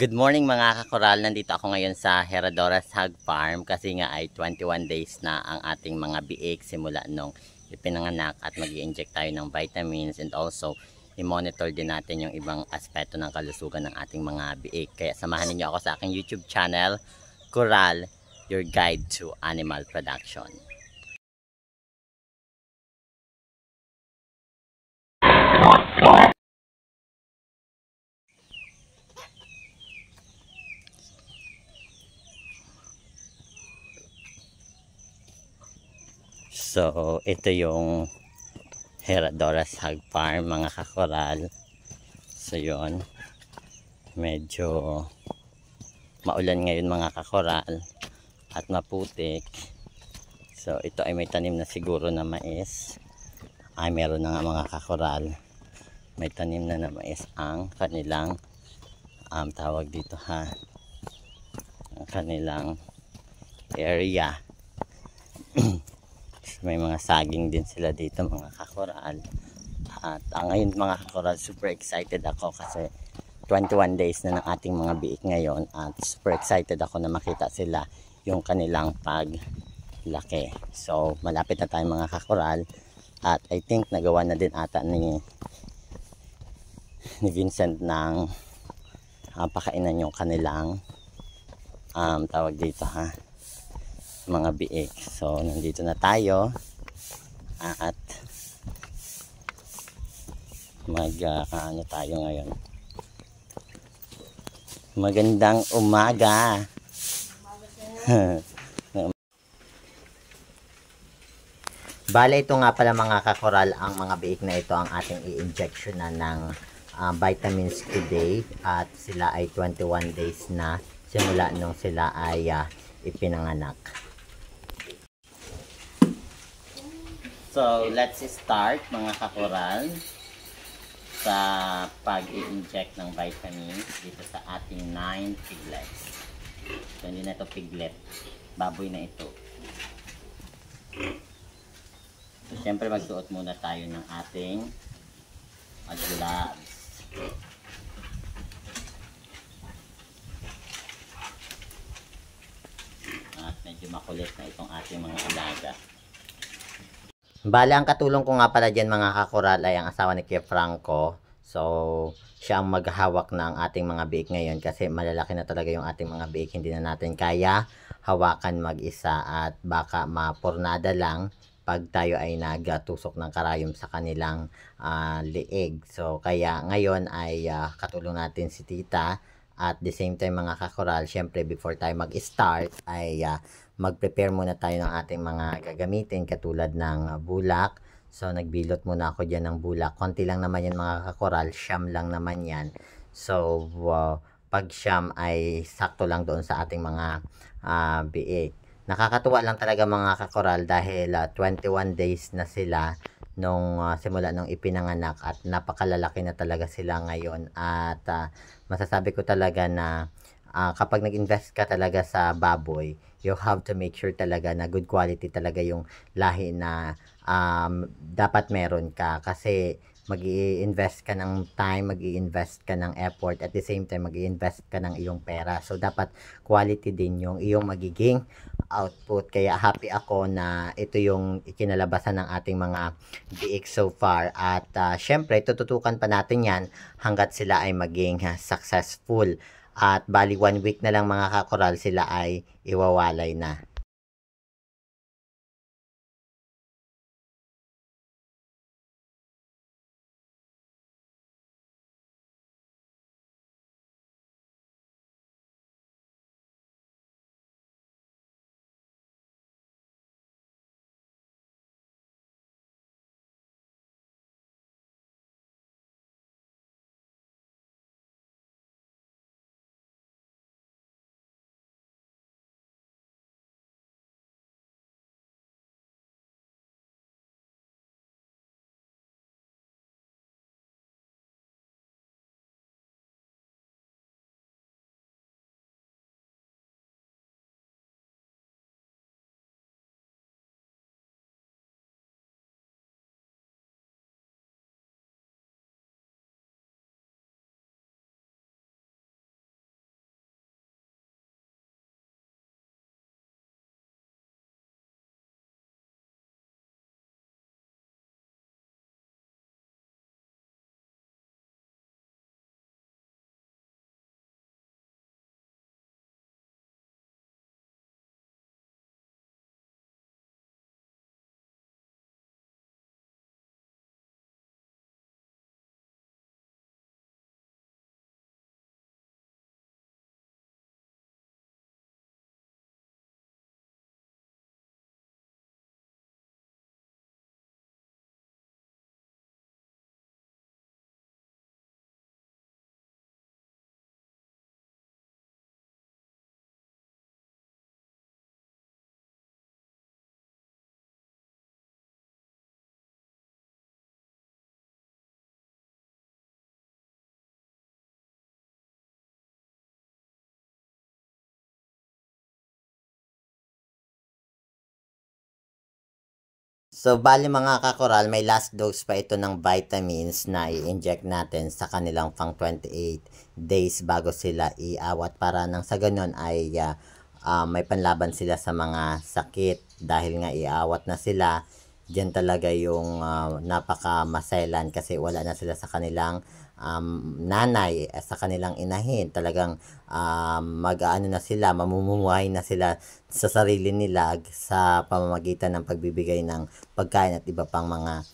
Good morning mga kakoral, nandito ako ngayon sa Herradora's Hog Farm kasi nga ay 21 days na ang ating mga biik simula nung ipinanganak at mag-i-inject tayo ng vitamins and also i-monitor din natin yung ibang aspeto ng kalusugan ng ating mga biik. Kaya samahan niyo ako sa aking YouTube channel, Coral, your guide to animal production. So, ito yung Herradora's Hog Farm mga kakoral. So, yun. Medyo maulan ngayon mga kakoral at maputik. So, ito ay may tanim na siguro na mais. Ay, meron na nga mga kakoral. May tanim na mais ang kanilang tawag dito ha. Ang kanilang area. May mga saging din sila dito mga kakoral. At ngayon mga kakoral, super excited ako kasi 21 days na ng ating mga biik ngayon at super excited ako na makita sila yung kanilang paglaki. So malapit na tayo mga kakoral at I think nagawa na din ata ni Vincent ng pakainan yung kanilang tawag dito ha, mga biik. So nandito na tayo at ano tayo ngayon. Magandang umaga. Bale, ito nga pala mga kakoral, ang mga biik na ito ang ating i-injection na ng vitamins today at sila ay 21 days na simula nung sila ay ipinanganak. So, let's start mga kakoral sa pag-i-inject ng vitamins dito sa ating 9 piglets. So, hindi na ito piglet. Baboy na ito. So, syempre magsuot muna tayo ng ating gloves. At medyo makulit na itong ating mga alaga. Bale, ang katulong ko nga pala dyan mga kakoral ay ang asawa ni Kuya Franco. So, siya ang maghahawak ng ating mga biik ngayon kasi malalaki na talaga yung ating mga biik. Hindi na natin kaya hawakan mag-isa at baka mapurnada lang pag tayo ay nagtusok ng karayom sa kanilang liig. So, kaya ngayon ay katulong natin si Tita. At the same time mga kakoral, syempre before tayo mag-start ay mag-prepare muna tayo ng ating mga gagamitin katulad ng bulak. So nagbilot muna ako dyan ng bulak. Konti lang naman yan mga kakoral, siyam lang naman yan. So pag siyam ay sakto lang doon sa ating mga biik. Nakakatuwa lang talaga mga kakoral dahil 21 days na sila nung simula nung ipinanganak at napakalalaki na talaga sila ngayon at masasabi ko talaga na kapag nag-invest ka talaga sa baboy, you have to make sure talaga na good quality talaga yung lahi na dapat meron ka kasi mag-i-invest ka ng time, mag-i-invest ka ng effort, at the same time mag-i-invest ka ng iyong pera. So dapat quality din yung iyong magiging output. Kaya happy ako na ito yung ikinalabasan ng ating mga biik so far. At syempre tututukan pa natin yan hanggat sila ay maging successful. At bali 1 week na lang mga kakoral sila ay iwawalay na. So, bali mga kakoral, may last dose pa ito ng vitamins na i-inject natin sa kanilang pang 28 days bago sila iawat para nang sa ganun ay may panlaban sila sa mga sakit dahil nga iawat na sila. Diyan talaga yung napaka-maselan kasi wala na sila sa kanilang nanay, sa kanilang inahin. Talagang mag-aano na sila, mamumuhay na sila sa sarili nila sa pamamagitan ng pagbibigay ng pagkain at iba pang mga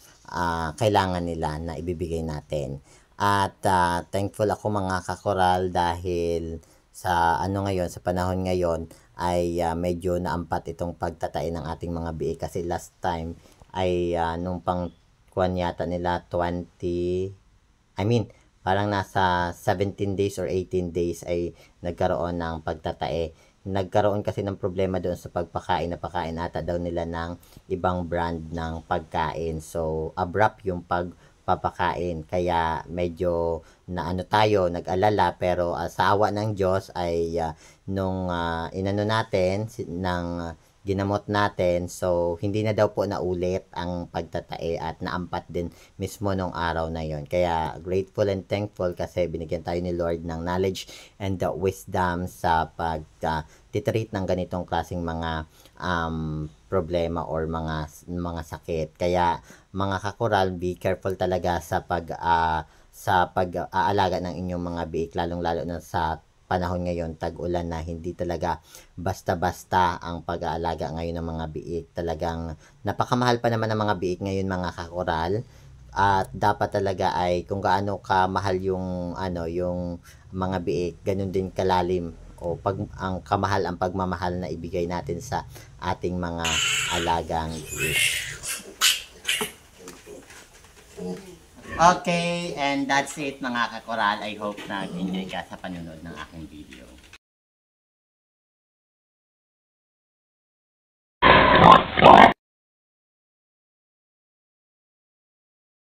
kailangan nila na ibibigay natin. At thankful ako mga kakoral dahil sa ano ngayon, sa panahon ngayon ay medyo naampat itong pagtatain ng ating mga biik kasi last time ay nung pang kuwan yata nila 20, I mean parang nasa 17 days or 18 days ay nagkaroon ng pagtatae. Nagkaroon kasi ng problema doon sa pagpakain, na pakain ata daw nila ng ibang brand ng pagkain. So, abrupt yung pagpapakain. Kaya medyo na ano tayo, nag-alala. Pero sa awa ng Diyos ay nung inano natin ng ginamot natin, so hindi na daw po naulit ang pagtatae at naampat din mismo nung araw na yon. Kaya grateful and thankful kasi binigyan tayo ni Lord ng knowledge and the wisdom sa titreat ng ganitong klaseng mga problema or mga sakit. Kaya mga kakoral, be careful talaga sa pag-aalaga ng inyong mga biik, lalong-lalo na sa panahon ngayon, tag-ulan na hindi talaga basta-basta ang pag-aalaga ngayon ng mga biik. Talagang napakamahal pa naman ng mga biik ngayon mga kakoral. At dapat talaga ay kung gaano kamahal yung yung mga biik, ganun din kalalim o ang kamahal ang pagmamahal na ibigay natin sa ating mga alagang biik. Okay, and that's it mga kakoral. I hope nag-enjoy ka sa panunod ng aking video.